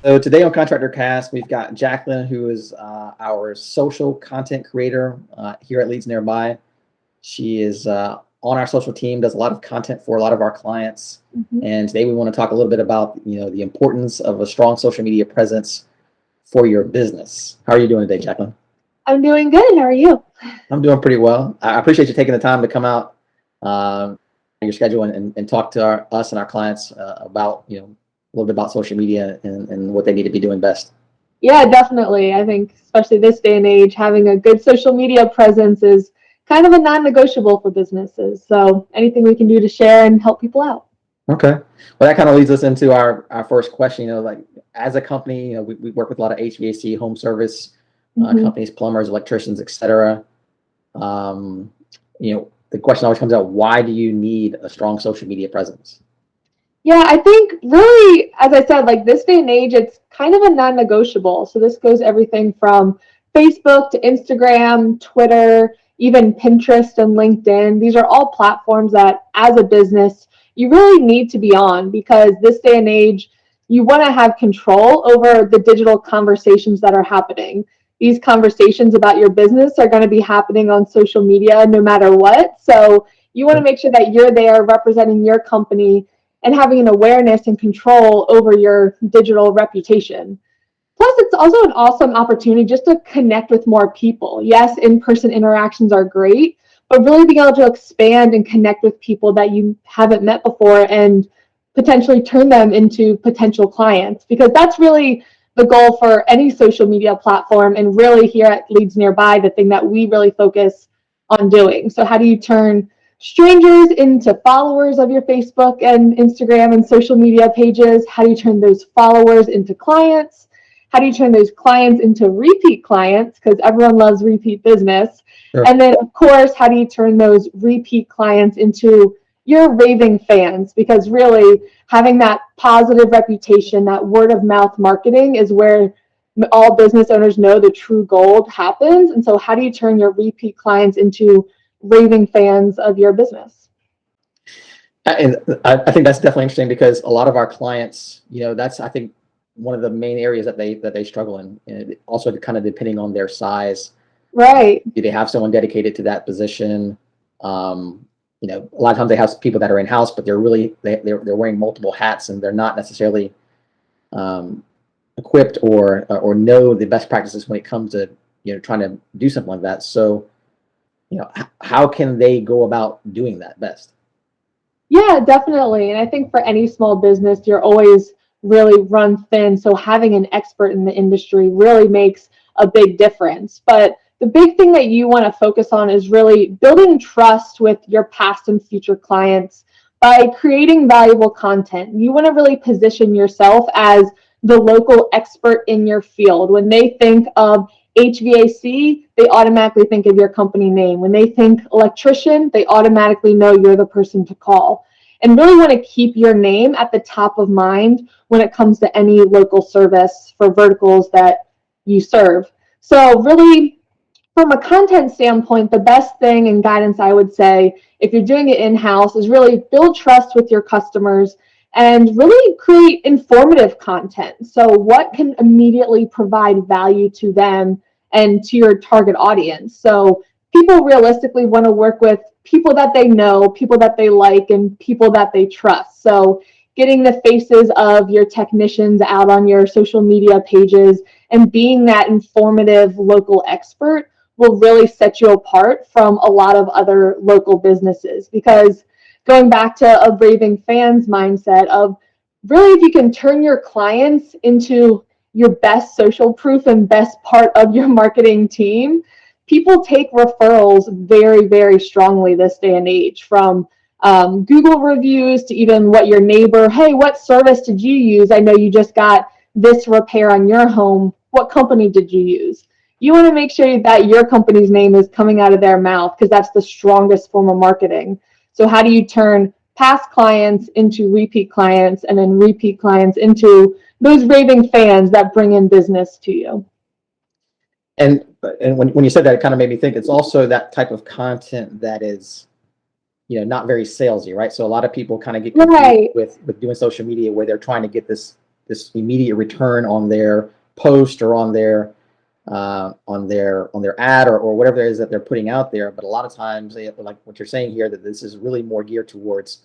So today on Contractor Cast, we've got Jacqueline, who is our social content creator here at LeadsNearby. She is on our social team, does a lot of content for a lot of our clients. And today we want to talk a little bit about, the importance of a strong social media presence for your business. How are you doing today, Jacqueline? I'm doing good. How are you? I'm doing pretty well. I appreciate you taking the time to come out your schedule and talk to us and our clients about, a little bit about social media and what they need to be doing best. Yeah, definitely. I think especially this day and age, having a good social media presence is kind of a non-negotiable for businesses. So anything we can do to share and help people out. Okay. Well, that kind of leads us into our first question. Like as a company, we work with a lot of HVAC, home service companies, plumbers, electricians, etc. The question always comes out, why do you need a strong social media presence? Yeah, I think really, as I said, like this day and age, it's kind of a non-negotiable. So this goes everything from Facebook to Instagram, Twitter, even Pinterest and LinkedIn. These are all platforms that as a business, you really need to be on, because this day and age, you want to have control over the digital conversations that are happening. These conversations about your business are going to be happening on social media no matter what. So you want to make sure that you're there representing your company and having an awareness and control over your digital reputation. Plus, it's also an awesome opportunity just to connect with more people. Yes, in-person interactions are great, but really being able to expand and connect with people that you haven't met before and potentially turn them into potential clients, because that's really the goal for any social media platform. And really here at LeadsNearby, the thing that we really focus on doing. So how do you turn strangers into followers of your Facebook and Instagram and social media pages? How do you turn those followers into clients? How do you turn those clients into repeat clients? Because everyone loves repeat business. Sure. And then, of course, how do you turn those repeat clients into your raving fans? Because really having that positive reputation, that word of mouth marketing is where all business owners know the true gold happens. And so how do you turn your repeat clients into raving fans of your business? And I think that's definitely interesting, because a lot of our clients, that's, I think, one of the main areas that they struggle in. And also kind of depending on their size. Right. Do they have someone dedicated to that position? A lot of times they have people that are in-house, but they're wearing multiple hats, and they're not necessarily equipped or know the best practices when it comes to trying to do something like that. So how can they go about doing that best? Yeah, definitely. And I think for any small business, you're always really run thin. So having an expert in the industry really makes a big difference. But the big thing that you want to focus on is really building trust with your past and future clients by creating valuable content. You want to really position yourself as the local expert in your field. When they think of HVAC, they automatically think of your company name. When they think electrician, they automatically know you're the person to call. And really want to keep your name at the top of mind when it comes to any local service for verticals that you serve. So really, from a content standpoint, the best thing and guidance I would say, if you're doing it in-house, is really build trust with your customers and really create informative content. So what can immediately provide value to them and to your target audience? So people realistically want to work with people that they know, people that they like, and people that they trust. So getting the faces of your technicians out on your social media pages and being that informative local expert will really set you apart from a lot of other local businesses. Because going back to a raving fans mindset of really, if you can turn your clients into your best social proof and best part of your marketing team, people take referrals very, very strongly this day and age, from Google reviews to even what your neighbor, hey, what service did you use? I know you just got this repair on your home. What company did you use? You want to make sure that your company's name is coming out of their mouth, because that's the strongest form of marketing. So how do you turn past clients into repeat clients, and then repeat clients into those raving fans that bring in business to you? And when you said that, it kind of made me think it's also that type of content that is, not very salesy, right? So a lot of people kind of get confused with doing social media, where they're trying to get this this immediate return on their post or on their ad or whatever it is that they're putting out there. But a lot of times, like what you're saying here, that this is really more geared towards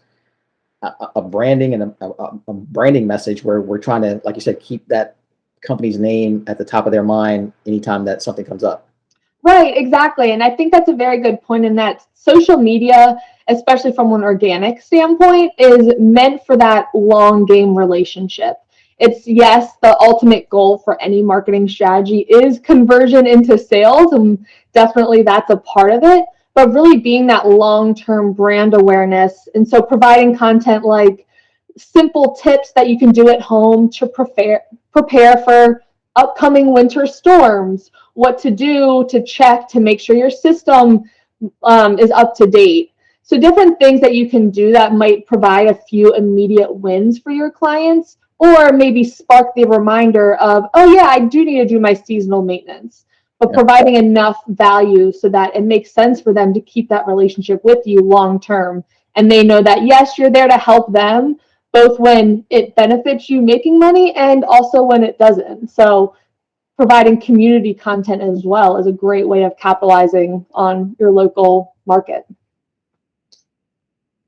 a branding and a branding message where we're trying to, like you said, keep that company's name at the top of their mind anytime that something comes up. Right, exactly. And I think that's a very good point in that social media, especially from an organic standpoint, is meant for that long game relationship. It's, yes, the ultimate goal for any marketing strategy is conversion into sales, and definitely that's a part of it, but really being that long-term brand awareness. And so providing content like simple tips that you can do at home to prepare for upcoming winter storms, what to do to check to make sure your system is up to date. So different things that you can do that might provide a few immediate wins for your clients, or maybe spark the reminder of, oh yeah, I do need to do my seasonal maintenance, but providing enough value so that it makes sense for them to keep that relationship with you long term. And they know that, yes, you're there to help them, both when it benefits you making money and also when it doesn't. So providing community content as well is a great way of capitalizing on your local market.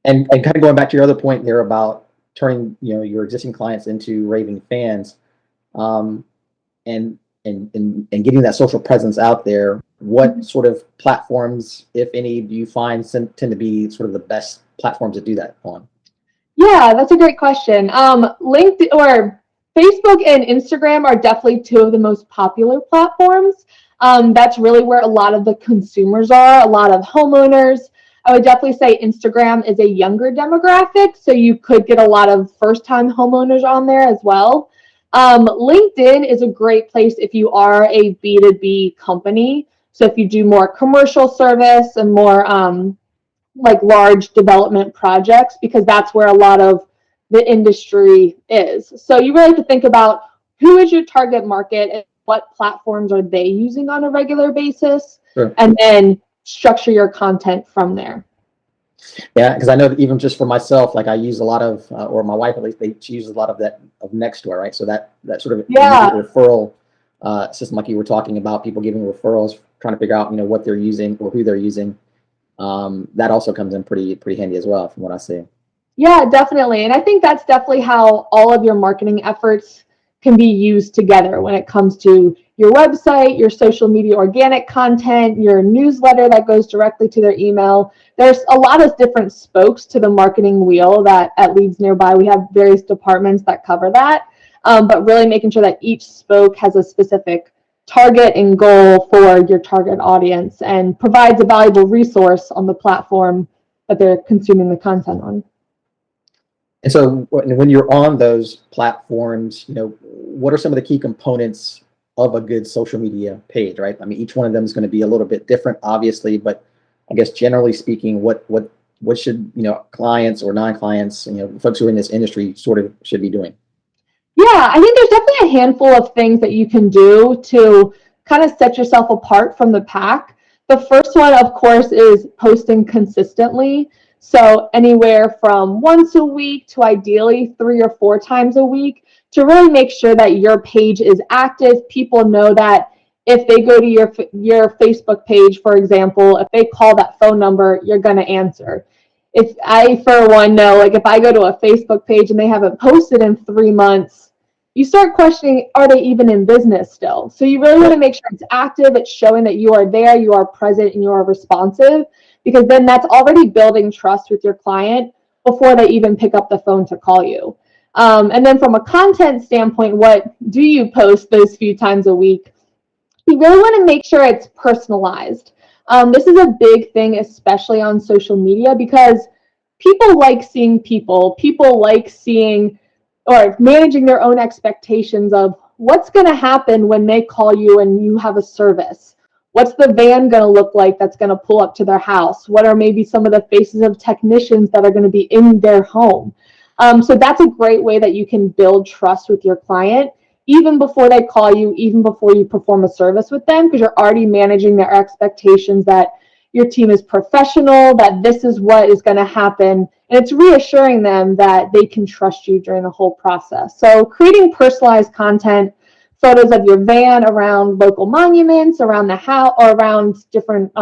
And kind of going back to your other point there about turning, your existing clients into raving fans, and getting that social presence out there. What sort of platforms, if any, do you find tend to be sort of the best platforms to do that on? Yeah, that's a great question. LinkedIn or Facebook and Instagram are definitely two of the most popular platforms. That's really where a lot of the consumers are, a lot of homeowners. I would definitely say Instagram is a younger demographic, so you could get a lot of first-time homeowners on there as well. LinkedIn is a great place if you are a B2B company. So if you do more commercial service and more like large development projects, because that's where a lot of the industry is. So you really have to think about who is your target market and what platforms are they using on a regular basis, and then structure your content from there. Yeah, because I know that even just for myself, like I use a lot of, or my wife at least, she uses a lot of that of Nextdoor, right? So that sort of referral system, like you were talking about, people giving referrals, trying to figure out what they're using or who they're using. That also comes in pretty handy as well, from what I see. Yeah, definitely. And I think that's definitely how all of your marketing efforts can be used together when it comes to your website, your social media organic content, your newsletter that goes directly to their email. There's a lot of different spokes to the marketing wheel that at LeadsNearby, we have various departments that cover that, but really making sure that each spoke has a specific target and goal for your target audience and provides a valuable resource on the platform that they're consuming the content on. And so when you're on those platforms, what are some of the key components of a good social media page, right? I mean, each one of them is going to be a little bit different, obviously, but I guess generally speaking, what should, clients or non-clients, folks who are in this industry sort of should be doing? Yeah, I think there's definitely a handful of things that you can do to kind of set yourself apart from the pack. The first one, of course, is posting consistently. So anywhere from once a week to ideally 3 or 4 times a week, to really make sure that your page is active. People know that if they go to your Facebook page, for example, if they call that phone number, you're going to answer. If I, for one, know, like if I go to a Facebook page and they haven't posted in 3 months, you start questioning, are they even in business still? So you really want to make sure it's active, it's showing that you are there, you are present, and you are responsive, because then that's already building trust with your client before they even pick up the phone to call you. And then from a content standpoint, what do you post those few times a week? You really want to make sure it's personalized. This is a big thing, especially on social media, because people like seeing people. People like seeing or managing their own expectations of what's going to happen when they call you and you have a service. What's the van going to look like that's going to pull up to their house? What are maybe some of the faces of technicians that are going to be in their home? So that's a great way that you can build trust with your client, even before they call you, even before you perform a service with them, because you're already managing their expectations that your team is professional, that this is what is going to happen. And it's reassuring them that they can trust you during the whole process. So creating personalized content, photos of your van around local monuments, around the house, or around different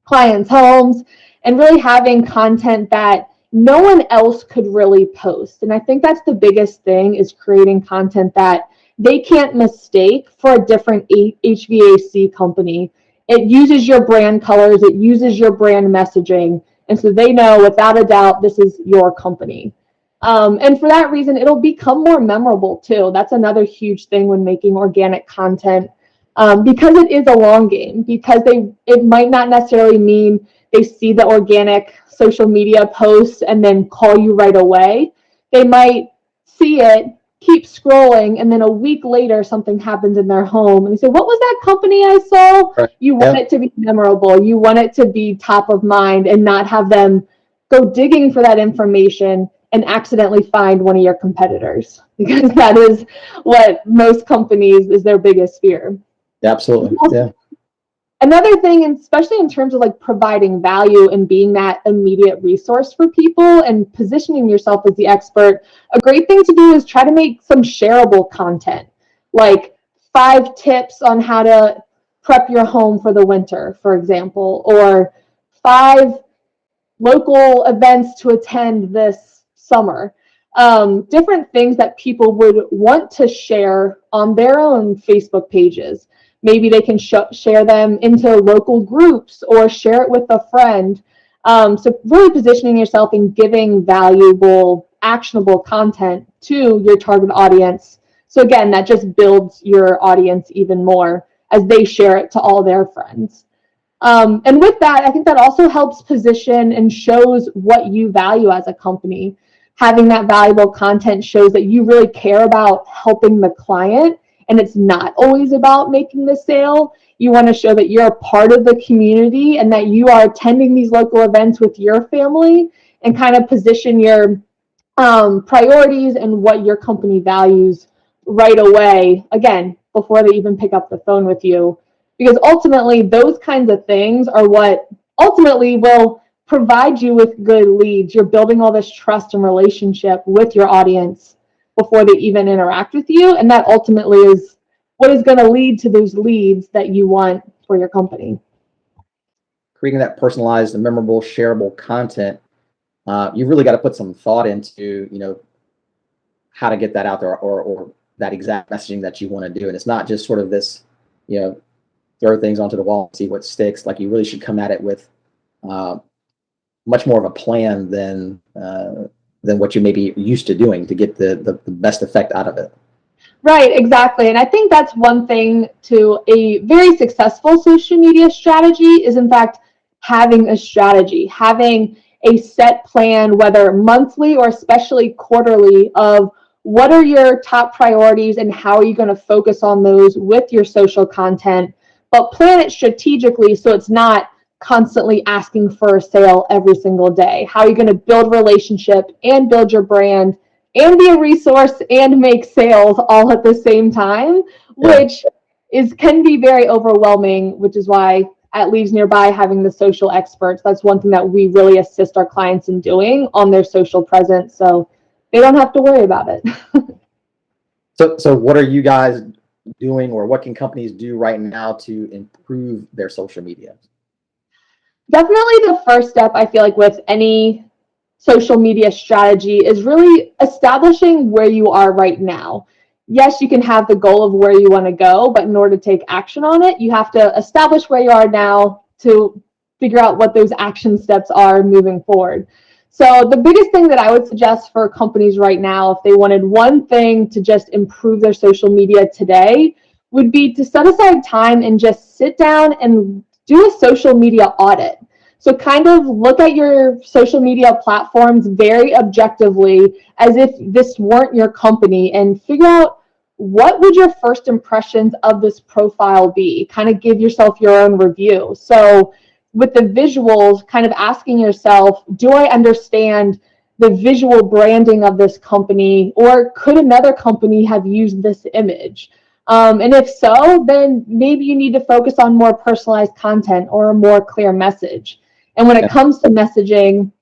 clients' homes, and really having content that no one else could really post. And I think that's the biggest thing, is creating content that they can't mistake for a different HVAC company. It uses your brand colors, it uses your brand messaging, and so they know without a doubt this is your company. And for that reason, it'll become more memorable too. That's another huge thing when making organic content, because it is a long game. Because it might not necessarily mean they see the organic social media posts and then call you right away. They might see it, keep scrolling, and then a week later something happens in their home and they say, what was that company I saw? Right. You want it to be memorable. You want it to be top of mind, and not have them go digging for that information and accidentally find one of your competitors, because that is what most companies is their biggest fear. Absolutely. Yeah. Another thing, and especially in terms of like providing value and being that immediate resource for people and positioning yourself as the expert, a great thing to do is try to make some shareable content, like 5 tips on how to prep your home for the winter, for example, or 5 local events to attend this summer. Different things that people would want to share on their own Facebook pages. Maybe they can share them into local groups or share it with a friend. So really positioning yourself and giving valuable, actionable content to your target audience. So again, that just builds your audience even more as they share it to all their friends. And with that, I think that also helps position and shows what you value as a company. Having that valuable content shows that you really care about helping the client, and it's not always about making the sale. You want to show that you're a part of the community and that you are attending these local events with your family, and kind of position your priorities and what your company values right away, again, before they even pick up the phone with you. Because ultimately, those kinds of things are what ultimately will provide you with good leads. You're building all this trust and relationship with your audience before they even interact with you. And that ultimately is what is going to lead to those leads that you want for your company. Creating that personalized and memorable, shareable content, you really got to put some thought into, how to get that out there, or that exact messaging that you want to do. And it's not just sort of this, throw things onto the wall and see what sticks. Like, you really should come at it with much more of a plan than what you may be used to doing to get the best effect out of it. Right, exactly. And I think that's one thing to a very successful social media strategy is, in fact, having a strategy, having a set plan, whether monthly or especially quarterly, of what are your top priorities and how are you going to focus on those with your social content, but plan it strategically so it's not constantly asking for a sale every single day. How are you going to build relationship and build your brand and be a resource and make sales all at the same time, which can be very overwhelming, which is why at LeadsNearby, having the social experts, that's one thing that we really assist our clients in doing on their social presence, so they don't have to worry about it. So what are you guys doing, or what can companies do right now to improve their social media? Definitely the first step, I feel like, with any social media strategy is really establishing where you are right now. Yes, you can have the goal of where you want to go, but in order to take action on it, you have to establish where you are now to figure out what those action steps are moving forward. So the biggest thing that I would suggest for companies right now, if they wanted one thing to just improve their social media today, would be to set aside time and just sit down and do a social media audit. So kind of look at your social media platforms very objectively, as if this weren't your company, and figure out what would your first impressions of this profile be. Kind of give yourself your own review. So with the visuals, kind of asking yourself, do I understand the visual branding of this company, or could another company have used this image? And if so, then maybe you need to focus on more personalized content or a more clear message. And when it comes to messaging,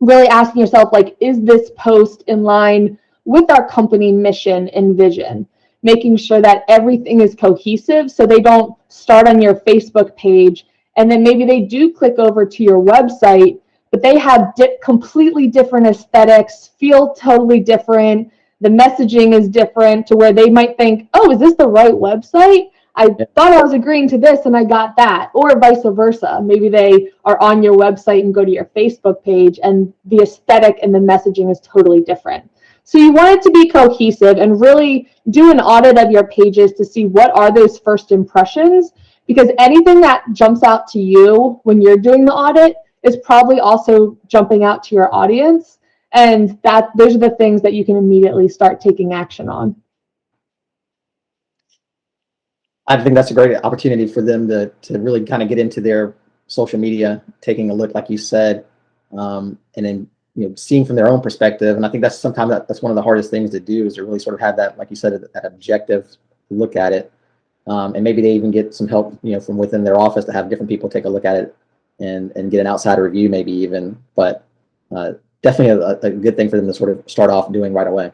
really asking yourself, like, is this post in line with our company mission and vision? Making sure that everything is cohesive so they don't start on your Facebook page and then maybe they do click over to your website, but they have completely different aesthetics, feel totally different. The messaging is different to where they might think, oh, is this the right website? I thought I was agreeing to this and I got that, or vice versa. Maybe they are on your website and go to your Facebook page and the aesthetic and the messaging is totally different. So you want it to be cohesive and really do an audit of your pages to see what are those first impressions, because anything that jumps out to you when you're doing the audit is probably also jumping out to your audience. And those are the things that you can immediately start taking action on. I think that's a great opportunity for them to really kind of get into their social media, taking a look, like you said, and then seeing from their own perspective. And I think that's sometimes that's one of the hardest things to do, is to really sort of have that, like you said, that objective look at it. And maybe they even get some help, from within their office to have different people take a look at it and get an outside review, maybe even. But definitely a good thing for them to sort of start off doing right away.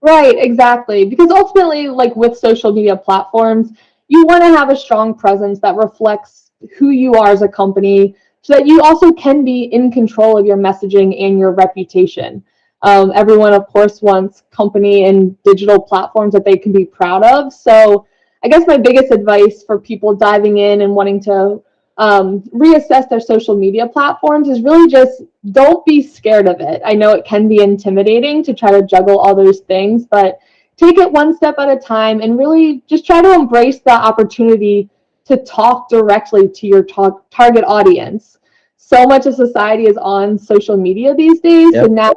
Right, exactly. Because ultimately, like with social media platforms, you want to have a strong presence that reflects who you are as a company so that you also can be in control of your messaging and your reputation. Everyone, of course, wants company and digital platforms that they can be proud of. So I guess my biggest advice for people diving in and wanting to reassess their social media platforms is really just don't be scared of it. I know it can be intimidating to try to juggle all those things, but take it one step at a time and really just try to embrace the opportunity to talk directly to your target audience. So much of society is on social media these days, and now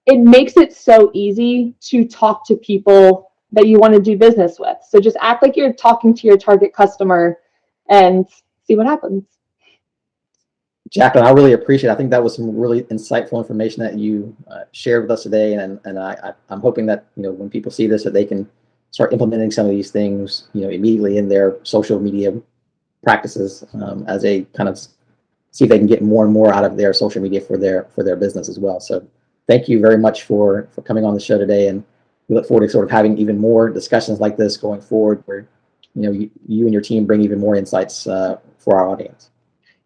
it makes it so easy to talk to people that you want to do business with. So just act like you're talking to your target customer and see what happens. Jacqueline, I really appreciate it. I think that was some really insightful information that you shared with us today, and I'm hoping that when people see this, that they can start implementing some of these things immediately in their social media practices, as they kind of see if they can get more and more out of their social media for their business as well. So thank you very much for coming on the show today, and we look forward to sort of having even more discussions like this going forward, where you and your team bring even more insights for our audience.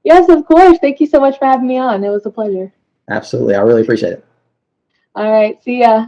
Yes, of course. Thank you so much for having me on. It was a pleasure. Absolutely. I really appreciate it. All right. See ya.